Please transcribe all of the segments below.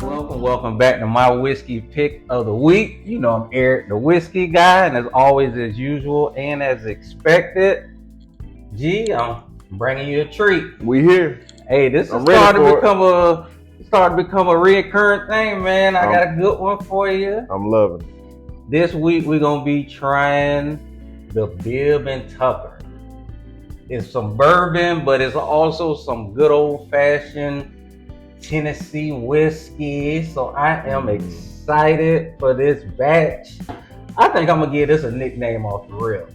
Welcome back to my whiskey pick of the week. You know I'm Eric, the whiskey guy, and as always, as usual, and as expected, I'm bringing you a treat. We here. Hey, this is starting to become a recurrent thing, man. I got a good one for you. I'm loving it. This week we're gonna be trying the Bourbon Tucker. It's some bourbon, but it's also some good old-fashioned Tennessee whiskey. So I am excited for this batch. I think I'm gonna give this a nickname off the rip.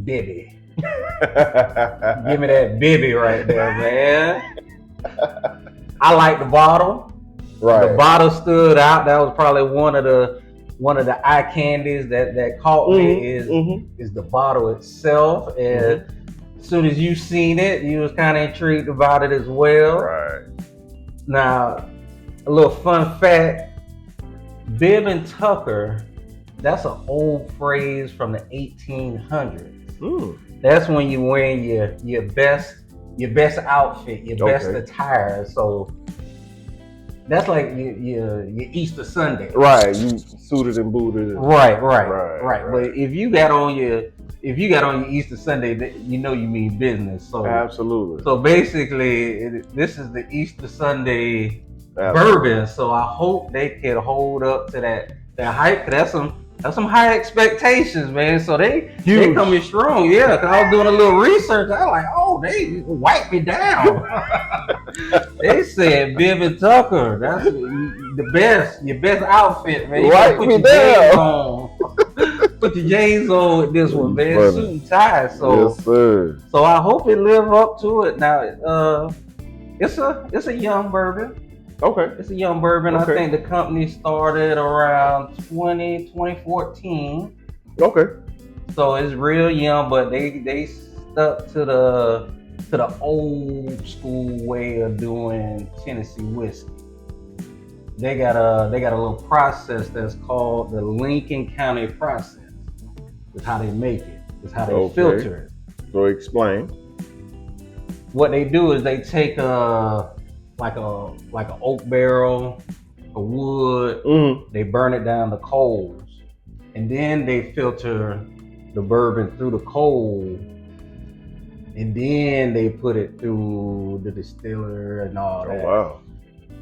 Bibby. Give me that Bibby right there, man. I like the bottle. Right. The bottle stood out. That was probably one of the eye candies that caught me is the bottle itself. And as soon as you seen it, you was kind of intrigued about it as well. Right. Now, a little fun fact, Bourbon Tucker, that's an old phrase from the 1800s. That's when you wearing your best outfit, your best attire. So that's like your Easter Sunday. Right, you suited and booted. Right. But if you got on your Easter Sunday, you know you mean business. So absolutely. So basically, this is the Easter Sunday bourbon. So I hope they can hold up to that hype. That's some high expectations, man. So they coming strong. Yeah, because I was doing a little research. I was like, oh, they wiped me down. They said Bourbon Tucker, that's the best, your best outfit, man. You wipe me down. Put your J's on with this one, man. Funny. Suit and tie. So, yes, sir. So I hope it live up to it. Now, it's a young bourbon. Okay. It's a young bourbon. Okay. I think the company started around 2014. Okay. So it's real young, but they stuck to the old school way of doing Tennessee whiskey. They got a little process that's called the Lincoln County process. It's how they make it. It's how they filter it. So explain. What they do is they take like an oak barrel, a wood. They burn it down to coals, and then they filter the bourbon through the coal, and then they put it through the distiller and all that. Wow.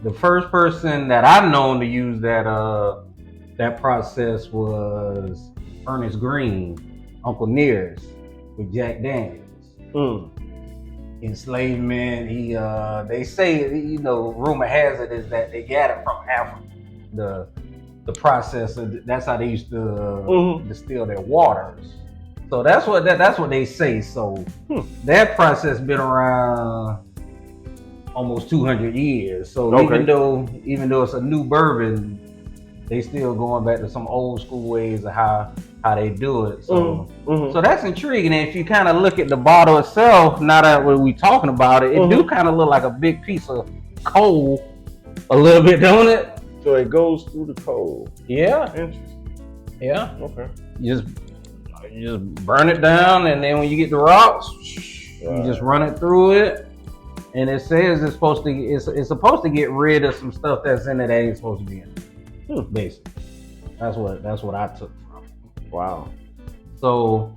The first person that I've known to use that process was Ernest Green, Uncle Nearest, with Jack Daniels. Enslavement. They say, rumor has it is that they got it from Africa. The process. That's how they used to distill their waters. So that's what they say. So that process been around almost 200 years. So even though it's a new bourbon, they still going back to some old school ways of how they do it. So so that's intriguing. And if you kind of look at the bottle itself, now that we talking about it, it do kind of look like a big piece of coal, a little bit, don't it? So it goes through the coal. Yeah. Interesting. Yeah. Okay. You just burn it down, and then when you get the rocks, you just run it through it. And it says it's supposed to get rid of some stuff that's in it that ain't supposed to be in it. Basically, that's what I took from it. Wow. So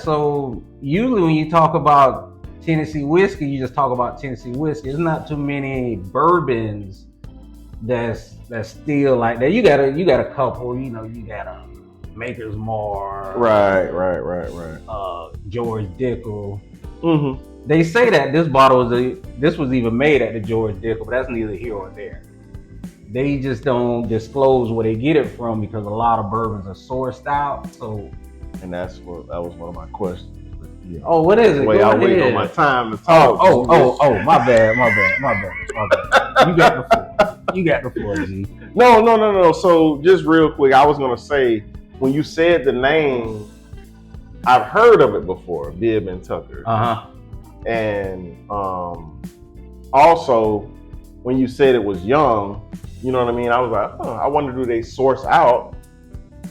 so usually when you talk about Tennessee whiskey, you just talk about Tennessee whiskey. There's not too many bourbons that's still like that. You got a couple. You got a Maker's Mark. Right. George Dickel. They say that this bottle was even made at the George Dickel, but that's neither here or there. They just don't disclose where they get it from because a lot of bourbons are sourced out. So, and that was one of my questions. Yeah. Oh, what is it? Wait, I wait on my time to talk. Oh, my bad. You got the floor, G. No. So just real quick, I was gonna say when you said the name, I've heard of it before, Bourbon Tucker. And also when you said it was young, you know what I mean? I was like, I wonder, do they source out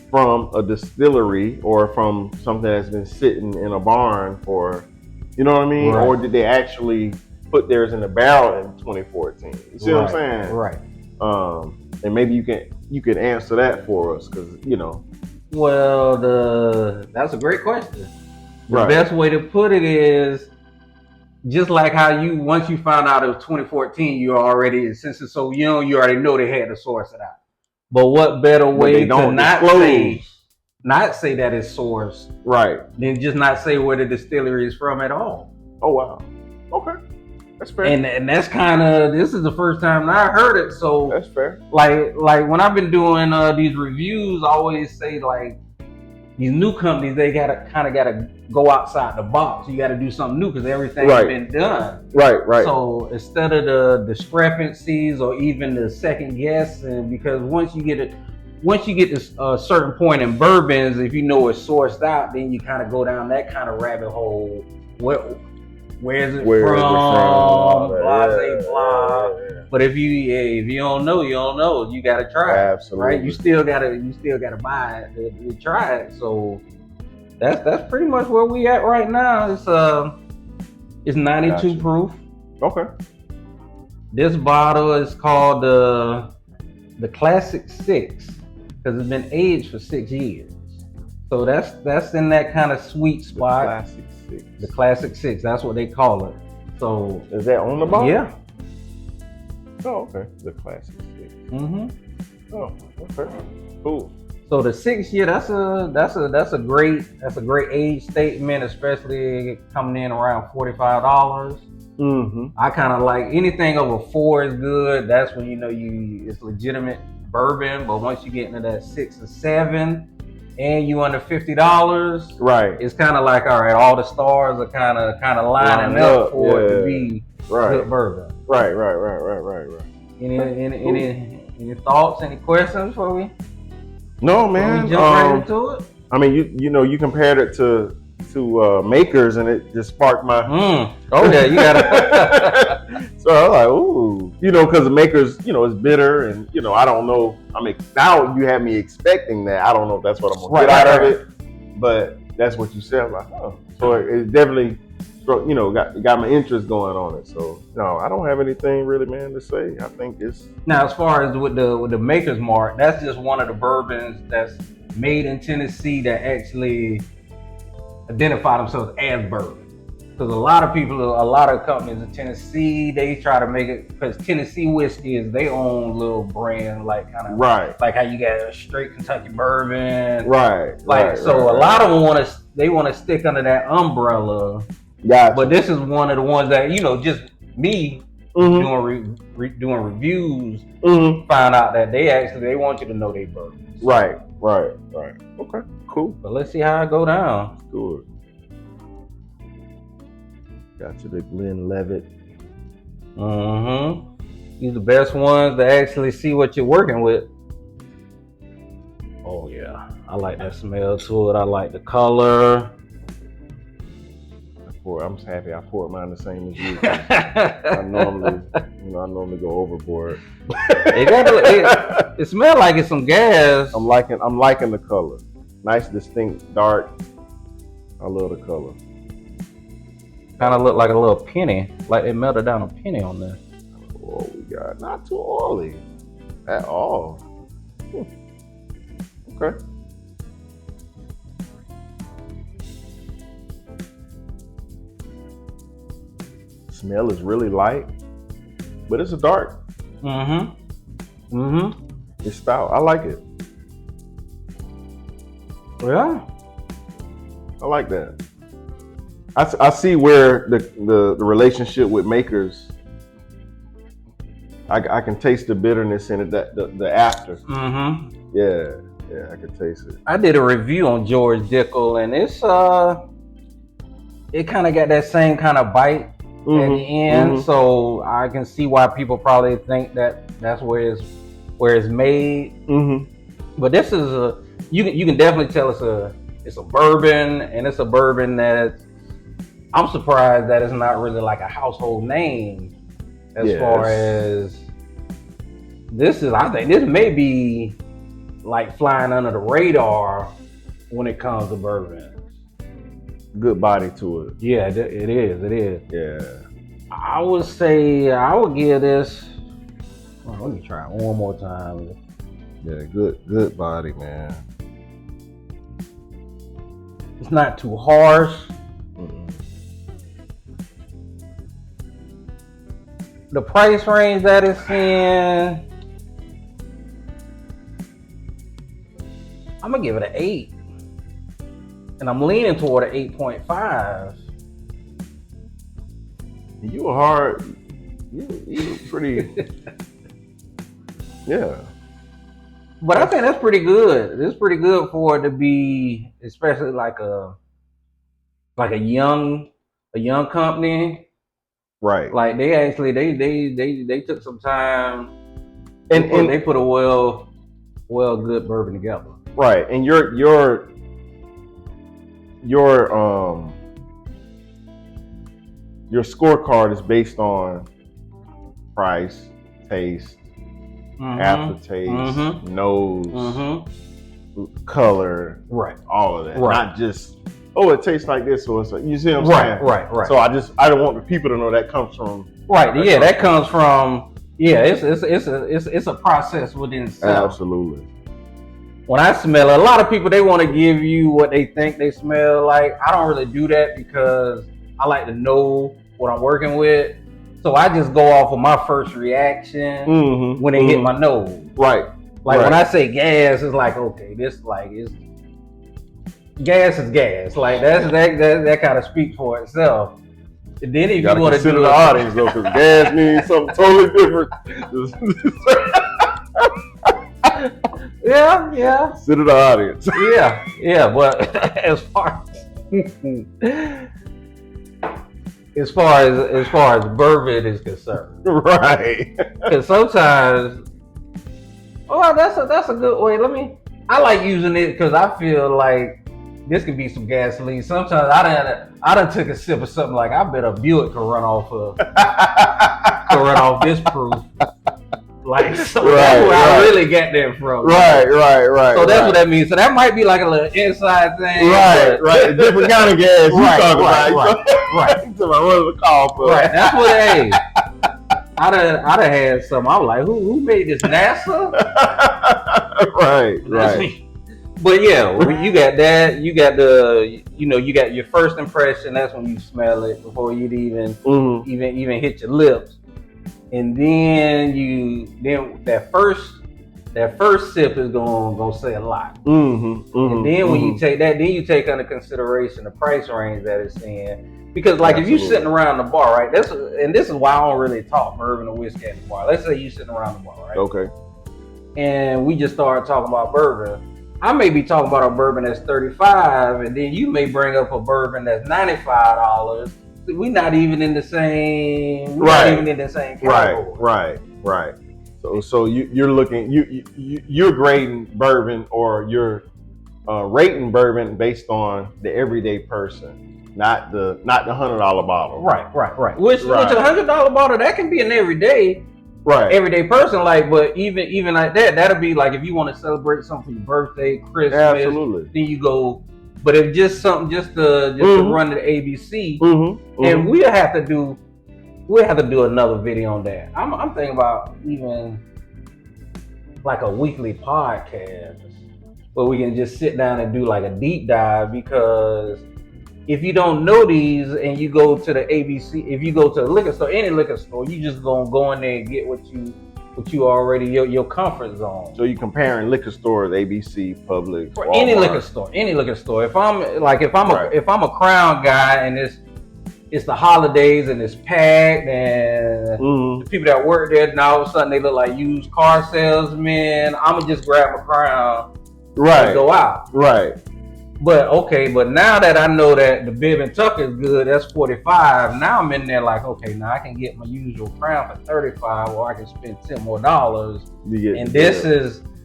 from a distillery or from something that's been sitting in a barn for, you know what I mean? Right. Or did they actually put theirs in the barrel in 2014? You see what I'm saying? Right. And maybe you could answer that for us, because Well, that's a great question. The Right. best way to put it is just like how once you found out it was 2014, you already, since it's so young, you already know they had to source it out. But what better way to not say that it's sourced, right, than just not say where the distillery is from at all? Oh wow, okay, that's fair. And that's kind of, this is the first time I heard it, so that's fair. Like when I've been doing these reviews, I always say like these new companies, they gotta go outside the box. You gotta do something new because everything's been done. Right. So instead of the discrepancies or even the second guessing, because once you get to a certain point in bourbons, if you know it's sourced out, then you kind of go down that kind of rabbit hole. Where's it from? Blah. But if you don't know, you don't know. You gotta try it. Absolutely. Right? You still gotta buy it to try it. So that's pretty much where we at right now. It's 92 proof. Okay. This bottle is called the Classic 6 because it's been aged for 6 years. So that's in that kind of sweet spot. The Classic 6, that's what they call it. So is that on the bottle? Yeah. Oh, okay. The Classic 6. Mm-hmm. Oh, okay. Cool. So the 6 year, that's a great age statement, especially coming in around $45. Mm-hmm. I kind of like anything over 4 is good. That's when you know it's legitimate bourbon. But once you get into that 6 or 7, and you under $50, right? It's kind of like, all right, all the stars are kind of lining up for it to be good bourbon. Right. Any thoughts? Any questions for me? No, man. We jump right into it. I mean, you compared it to Makers, and it just sparked my. Oh yeah, you gotta. So I was like, ooh, because the Makers, it's bitter, and I don't know. I mean, now you have me expecting that. I don't know if that's what I'm gonna get out of it, but that's what you said. I'm like, oh, so it definitely, got my interest going on it. So no, I don't have anything really, man, to say. I think it's now as far as with the Maker's Mark, that's just one of the bourbons that's made in Tennessee that actually identify themselves as bourbon. Because a lot of companies in Tennessee, they try to make it, because Tennessee whiskey is their own little brand, like kind of like how you got a straight Kentucky bourbon, So a lot of them want to stick under that umbrella. Gotcha. But this is one of the ones that just me doing reviews, find out that they want you to know they bourbon. Right. Okay, cool. But let's see how it go down. Let's do it. Got you the Glenlivet. These are the best ones to actually see what you're working with. Oh yeah, I like that smell to it. I like the color. I'm happy I poured mine the same as you. I normally go overboard. It smells like it's some gas. I'm liking the color. Nice, distinct, dark. I love the color. Kind of look like a little penny, like they melted down a penny on there. Oh, we got not too oily at all. Okay. Smell is really light, but it's a dark. It's stout. I like it. Yeah. I like that. I see where the relationship with Makers. I can taste the bitterness in it. The after. Yeah, I can taste it. I did a review on George Dickel, and it's it kind of got that same kind of bite at the end. So I can see why people probably think that's where it's made. But this is you can definitely tell it's a bourbon, and it's a bourbon that I'm surprised that it's not really like a household name as far as this is. I think this may be like flying under the radar when it comes to bourbon. Good body to it. Yeah, it is. Yeah. I would say I would give this Let me try it one more time. Yeah, good body, man. It's not too harsh. Mm-mm. The price range that it's in, I'm gonna give it an 8, and I'm leaning toward an 8.5. You were hard. You pretty. Yeah. But I think that's pretty good. It's pretty good for it to be, especially like a young company. Right. Like they actually they took some time And they put a well good bourbon together. Right. And your scorecard is based on price, taste, aftertaste, nose, color, right, all of that. Right. Not just it tastes like this, or it's you see what I'm saying? Right. So I don't want the people to know that comes from that comes from it's a process within itself. Absolutely. When I smell it, a lot of people they want to give you what they think they smell like. I don't really do that because I like to know what I'm working with. So I just go off of my first reaction when it hit my nose. Right. Like when I say gas, it's like, okay, this like is gas is gas. Like that kind of speaks for itself. And then if you want to consider the audience though, because gas means something totally different. Yeah. Consider the audience. Yeah. But as far as bourbon is concerned, right? Because sometimes, that's a good way. I like using it because I feel like this could be some gasoline. Sometimes I done took a sip of something like I bet a Buick could run off this proof. Like so that's where I really get that from. Right. So that's what that means. So that might be like a little inside thing. Right. A different kind of gas you talking about. Right. So I wanted to call for. Right. That's what it is. I'd have had some. I'm like, who made this, NASA? Right. But yeah, when you got that, you got you got your first impression. That's when you smell it before you'd even hit your lips. And then that first sip is gonna say a lot. And then when you take that, then you take under consideration the price range that it's in. Because like if you're sitting around the bar, right? This is why I don't really talk bourbon or whiskey at the bar. Let's say you're sitting around the bar, right? Okay. And we just started talking about bourbon. I may be talking about a bourbon that's $35, and then you may bring up a bourbon that's $95. We're not even in the same. Category. Right. So you're looking. You're grading bourbon, or you're rating bourbon based on the everyday person, not the $100 bottle. Right. Which a $100 bottle that can be an everyday person. Like, but even like that'll be like if you want to celebrate something for your birthday, Christmas. Absolutely. Then you go. But if just something just to run the ABC, and we'll have to do another video on that. I'm thinking about even like a weekly podcast where we can just sit down and do like a deep dive, because if you don't know these and you go to the ABC, if you go to the liquor store, any liquor store, you just gonna go in there and get what you already your comfort zone. So you comparing liquor stores, ABC, Publix, for Walmart. any liquor store. If I'm a Crown guy and it's the holidays and it's packed and the people that work there, now all of a sudden they look like used car salesmen, I'ma just grab a Crown and go out. Right. But now that I know that the Bib and Tucker is good, that's $45. Now I'm in there like, okay, now I can get my usual Crown for $35, or I can spend $10 more.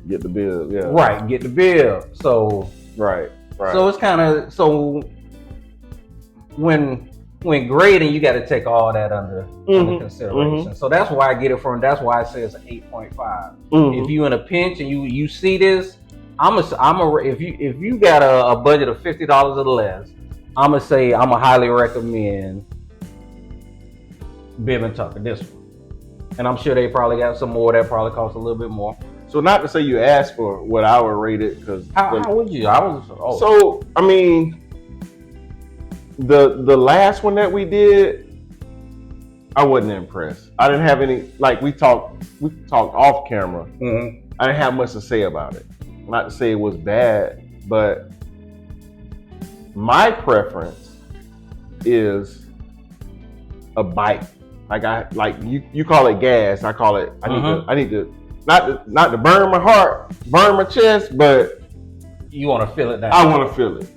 Get the bill, yeah. Right, get the bill. So right. So it's kind of when grading, you got to take all that under consideration. So that's why I get it from. That's why I say it's an 8.5. If you in a pinch and you see this. If you got a budget of $50 or less, I'm gonna highly recommend Bib and Tucker, this one. And I'm sure they probably got some more that probably cost a little bit more. So not to say you asked for what I would rate it, because How would you? I was So I mean, the last one that we did, I wasn't impressed. I didn't have any, like we talked off camera. Mm-hmm. I didn't have much to say about it. Not to say it was bad, but my preference is a bite. Like you call it gas. I call it. I need to not to burn my heart, burn my chest, but you want to feel it down. I want to feel it.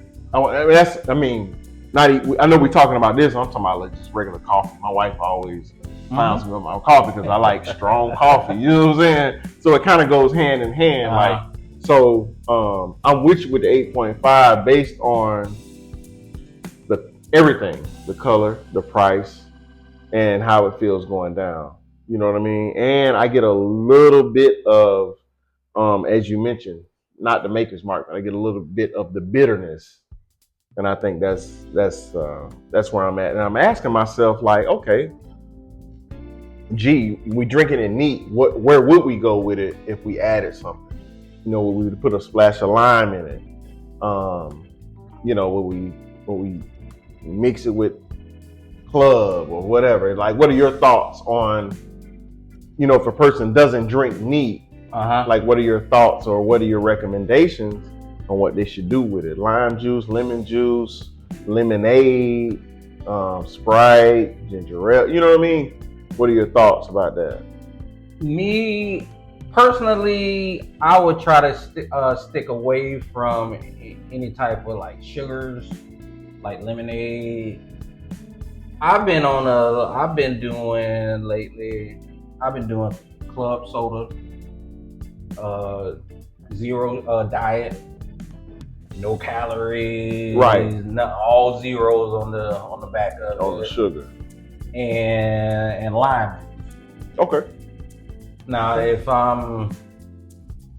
I mean, not. I know we're talking about this. I'm talking about like just regular coffee. My wife always pounds me on my coffee because I like strong coffee. You know what I'm saying? So it kind of goes hand in hand. Like so, I'm with you with the 8.5 based on everything, the color, the price, and how it feels going down. You know what I mean? And I get a little bit of, as you mentioned, not the maker's mark, but I get a little bit of the bitterness. And I think that's where I'm at. And I'm asking myself, like, okay, gee, we drinking it neat. Where would we go with it if we added something? You know, would we put a splash of lime in it? You know, would we mix it with club or whatever? Like, what are your thoughts on, you know, if a person doesn't drink neat, like what are your thoughts or what are your recommendations on what they should do with it? Lime juice, lemonade, Sprite, ginger ale, you know what I mean? What are your thoughts about that? Me personally, I would try to stick away from any type of like sugars, like lemonade. I've been doing club soda, zero diet, no calories, right? All zeros on the back of on the sugar and lime. Okay. Now, if I'm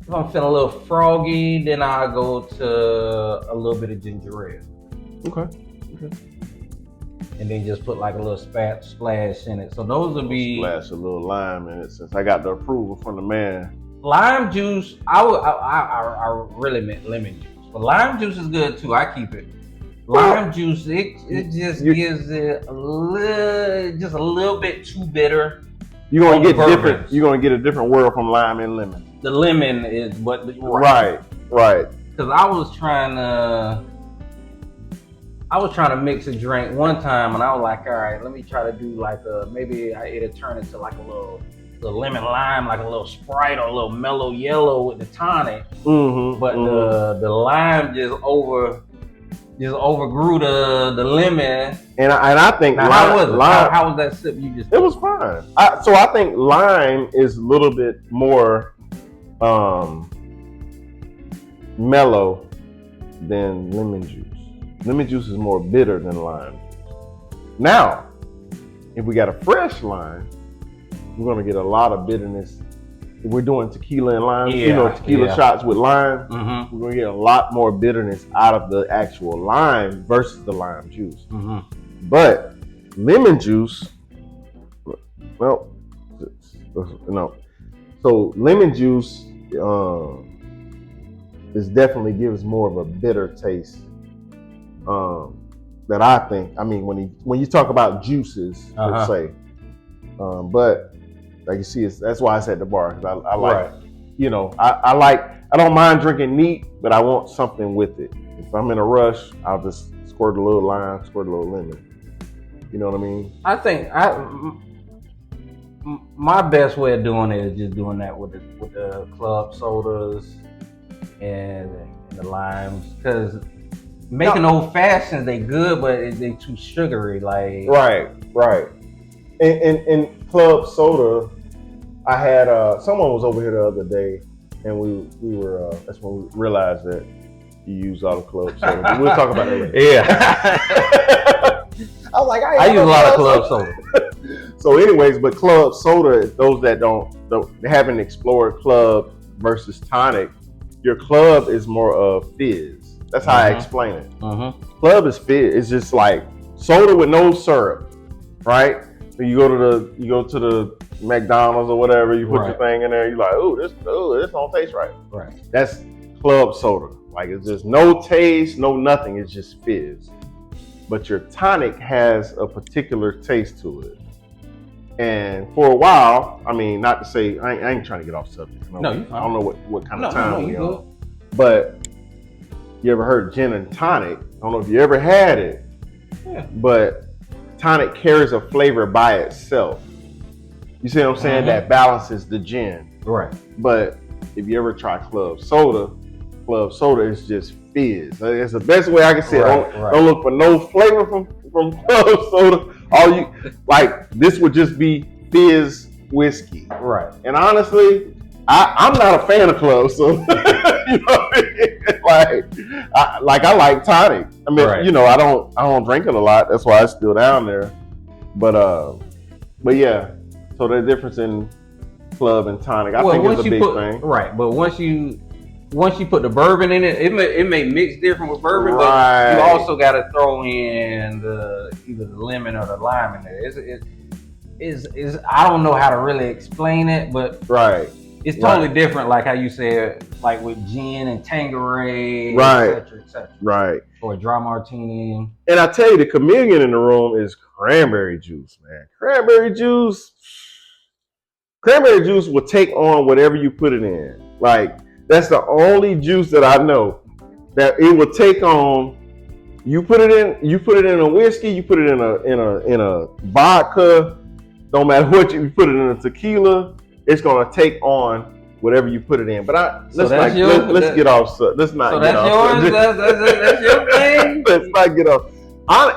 feeling a little froggy, then I'll go to a little bit of ginger ale. Okay. And then just put like a little splash in it. So those would be splash a little lime in it. Since I got the approval from the man. Lime juice, I really meant lemon juice, but lime juice is good too. I keep it. Lime juice, it just gives it a little bit too bitter. You're gonna get different. You're gonna get a different world from lime and lemon. The lemon is what right. Because I was trying to mix a drink one time, and I was like, all right, let me try to do like maybe it'll turn into like a little lemon lime, like a little Sprite or a little mellow yellow with the tonic. But the lime just overgrew the lemon. And I think now, how was that sip you just? It was fine. So I think lime is a little bit more mellow than lemon juice. Lemon juice is more bitter than lime. Now, if we got a fresh lime, we're gonna get a lot of bitterness. If we're doing tequila and lime, tequila shots with lime, we're gonna get a lot more bitterness out of the actual lime versus the lime juice. But lemon juice, well, no. So lemon juice definitely gives more of a bitter taste. That I think. I mean, when you talk about juices, let's say, but like you see, that's why I said the bar, because I like, you know, I don't mind drinking neat, but I want something with it. If I'm in a rush, I'll just squirt a little lime, squirt a little lemon. You know what I mean? I think my best way of doing it is just doing that with the club sodas and the limes, because making old fashions, they good, but they too sugary. Like right. In club soda, I had someone was over here the other day, and we were that's when we realized that you use all the club soda. We'll talk about that later. Yeah. I was like, I use a lot of club soda. So, anyways, but club soda, those that they haven't explored club versus tonic, your club is more of fizz. That's how I explain it. Club is fizz. It's just like soda with no syrup, right? So you go to the McDonald's or whatever. You put Right. your thing in there. You're like, this don't taste right. Right. That's club soda. Like it's just no taste, no nothing. It's just fizz. But your tonic has a particular taste to it. And for a while, I mean, not to say I ain't trying to get off subject. No, you I don't know what kind of No, time we you on. But you ever heard gin and tonic? I don't know if you ever had it. Yeah. But tonic carries a flavor by itself. You see what I'm saying? That balances the gin. Right. But if you ever try club soda is just fizz. It's the best way I can say it. Don't look for no flavor from club soda. All you like, this would just be fizz whiskey. Right. And honestly, I'm not a fan of club soda. You know what I mean? I like tonic. I mean, you know, I don't drink it a lot. That's why it's still down there. But yeah. So the difference in club and tonic, I think is a big thing. Right. But once you put the bourbon in it, it may mix different with bourbon, but you also got to throw in either the lemon or the lime in there. It's I don't know how to really explain it, but it's totally different. Like how you said, like with gin and Tanqueray, et cetera. Right. Or a dry martini. And I tell you, the chameleon in the room is cranberry juice, man. Cranberry juice will take on whatever you put it in. Like, that's the only juice that I know that it will take on. You put it in a whiskey, you put it in a vodka, no matter what you put it in a tequila, it's gonna take on whatever you put it in. But let's get off. Let's not get off. So that's your thing. Let's not get off.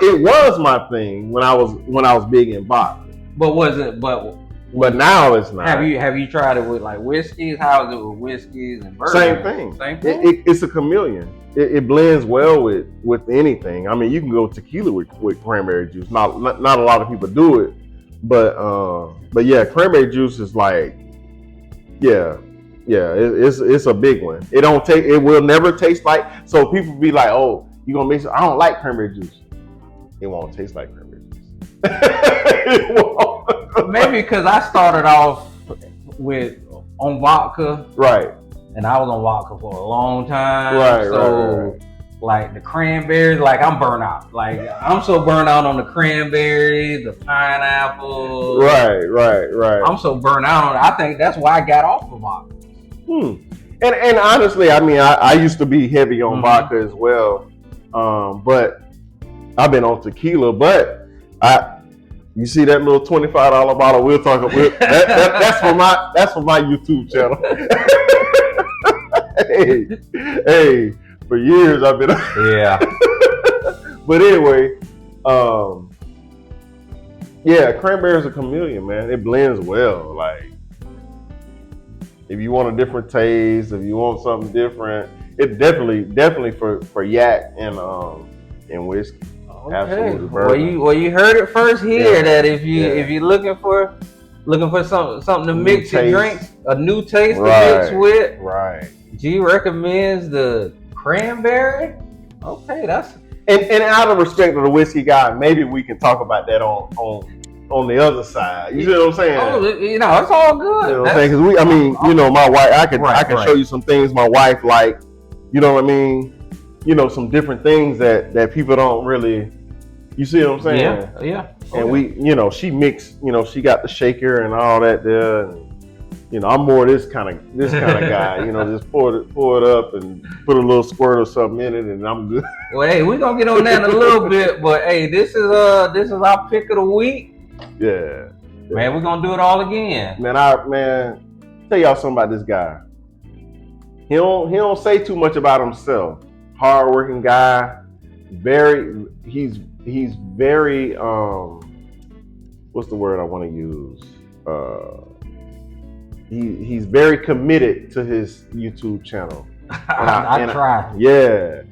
It was my thing when I was big in vodka. But was it? But now it's not. Have you tried it with like whiskeys? How is it with whiskeys and bourbon? Same thing. It's a chameleon. It blends well with anything. I mean, you can go tequila with cranberry juice. Not a lot of people do it, but yeah, cranberry juice is like, it's a big one. It will never taste like. So people be like, oh, you gonna mix it? I don't like cranberry juice. It won't taste like cranberry juice. It won't. Maybe because I started off on vodka, right? And I was on vodka for a long time, right? So, like the cranberries, like I'm burnt out. Like I'm so burnt out on the cranberries, the pineapple. Right. I'm so burnt out on it. I think that's why I got off of vodka. And honestly, I mean, I used to be heavy on vodka as well, but I've been on tequila. But you see that little $25 bottle? We'll talk about that's for my YouTube channel. hey, for years I've been. Yeah. But anyway, cranberry is a chameleon, man. It blends well. Like, if you want a different taste, if you want something different, it definitely for yak and whiskey. Okay. Absolutely. Well, you heard it first here that if you're looking for something to mix your drinks, a new taste to mix with. Right. G recommends the cranberry. Okay, that's and out of respect of the whiskey guy, maybe we can talk about that on the other side. You see what I'm saying? Oh, it's all good. You know what I'm saying? Because my wife, I can show you some things my wife like. You know what I mean? Some different things that people don't really. You see what I'm saying? Yeah. And we, she mixed. She got the shaker and all that there. And, I'm more this kind of guy. Just pour it up and put a little squirt or something in it, and I'm good. Well, hey, we're gonna get on that in a little bit, but hey, this is our pick of the week. Yeah. Man, we're gonna do it all again. Man, tell y'all something about this guy. He don't say too much about himself. Hardworking guy. He's very what's the word I want to use? He's very committed to his YouTube channel. I try. Yeah.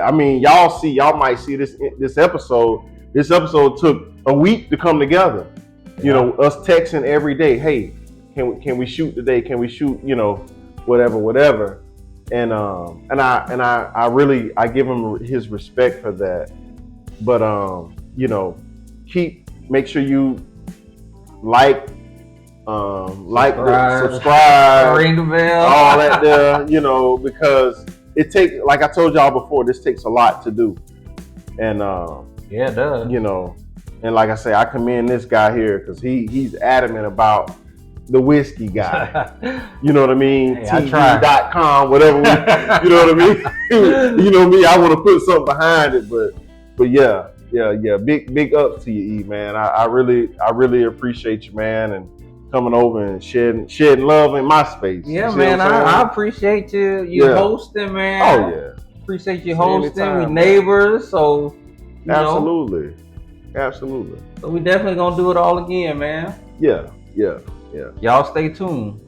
I mean, y'all might see this episode. This episode took a week to come together. Us texting every day. Hey, can we shoot today? Can we shoot? Whatever. And I really give him his respect for that. But make sure you like, like, subscribe, ring the bell, all that there, you know, because it takes, like I told y'all before, this takes a lot to do. And yeah, it does. You know, and like I say, I commend this guy here because he's adamant about the whiskey guy. You know what I mean? Hey, TV.com, whatever. You know what I mean? You know me, I want to put something behind it, but yeah. Big ups to you, E, man. I really appreciate you, man, and coming over and shedding love in my space. Yeah, man. I appreciate you hosting, man. Oh yeah. Appreciate you hosting. Anytime, we neighbors, so you absolutely. So we definitely gonna do it all again, man. Yeah. Y'all stay tuned.